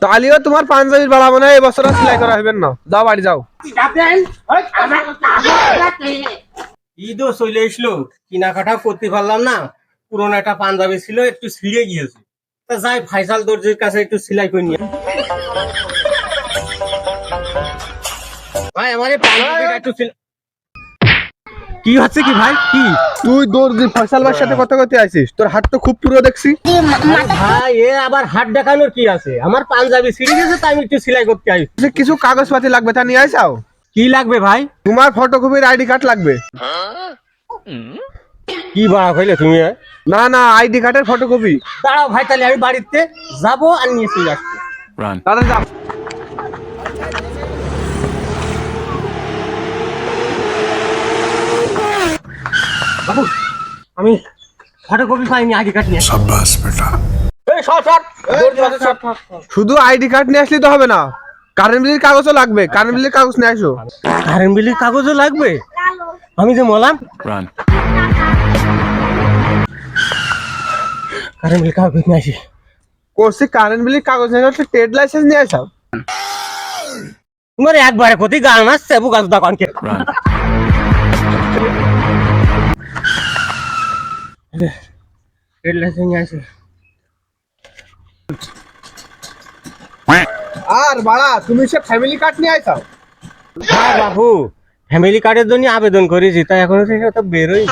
তালিও তোমার পাঞ্জাবির বাড়াবো না, এবছর আর সেলাই করা হবে না, যাও বাড়ি যাও। ঈদও চলে এসলো, কেনাকাটা করতে পারলাম না। পুরোনো একটা পাঞ্জাবি ছিল, একটু ছিঁড়ে গিয়েছে। তা যাই ফাইসাল দর্জির কাছে একটু সেলাই করে নিয়ে। ভাই আমার এই পাঞ্জাবিটা একটু কি হচ্ছে কি ভাই? কি তুই দর্জি ফয়সাল ভাইয়ের সাথে কথা কইতে আইছিস? তোর হাত তো খুব পুরো দেখছি। ভাই এ আবার হাত দেখানোর কি আছে? আমার পাঞ্জাবি ছিঁড়ে গেছে, তাই আমি একটু সেলাই করতে আই। কিছু কাগজপাতি লাগবে, তা নিয়ে আইসাও। কি লাগবে ভাই? তোমার ফটোকপির আইডি কার্ড লাগবে। কি বাড়া কইলে তুমি? না না, আইডি কার্ডের ফটোকপি। দাঁড়াও ভাই, তাহলে আমি বাড়িতে যাবো আর নিয়ে চলে আসবো। দাদা যাও। বাবু আমি ফটোকপি পাইনি, আইডি কার্ড নিয়ে। शाबाश बेटा। এই শর্ট শর্ট শুধু আইডি কার্ড নিয়ে আসলে তো হবে না, কারেন্ট বিলের কাগজও লাগবে। কারেন্ট বিলের কাগজ নিয়ে আসো। কারেন্ট বিলের কাগজও লাগবে? আমি যে মলাম কারেন্ট বিলের কাগজ নিয়ে আসি। কোর্সে কারেন্ট বিলের কাগজ নিয়ে আসলে ট্রেড লাইসেন্স নিয়ে আসাও। তোমার একবারে কতি গান আসছে বুকাস দোকানকে। ট্রেড লাইসেন্স নিয়ে আসি। আর বাড়া, তুমি সে ফ্যামিলি কার্ড নিয়ে আইসাও। হ্যাঁ বাবু, ফ্যামিলি কার্ডের জন্য আবেদন করেছি, তাই এখনো সেটা তো বেরোই।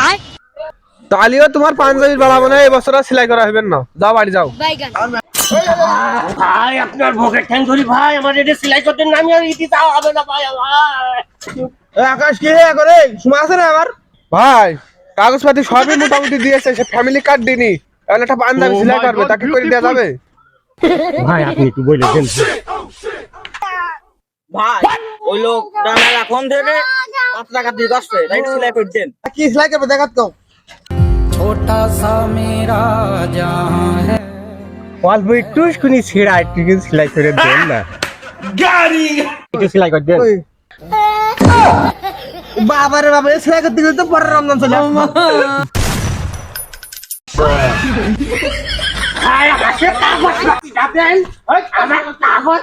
তালিও তোমার পাঞ্জাবির বাড়াবো না, এবছর আর সেলাই করা হবে না, যাও বাড়ি যাও। ভাই আপনার ভোগের ঠ্যাং ধরি ভাই, আমার এটা সেলাই করতে নামি আর ইতি তাও হবে না ভাই। আকাশ কি হে করে সময় আছে না আমার? ভাই কাগজপাতি সবই মোটামুটি দিয়েছে, সে ফ্যামিলি কার্ড দিনি। এখন একটা পাঞ্জাবি সেলাই করবে, তাকে করে দেওয়া যাবে? ভাই আপনি একটু বলে দেন। ভাই ওই লোক ডানার এখন থেকে 5 টাকা দিয়ে আসছে, রাইট সেলাই করে দেন। কি সেলাই করবে দেখাত কও। অল্প একটু শুনি ছেঁড়া, একটু সেলাই করে দেন না। একটু সেলাই করে দেন। বাবারে বাবা, সেলাই করতে গেলে তো পরের রমজান চলে আসবে। আমার কাগজ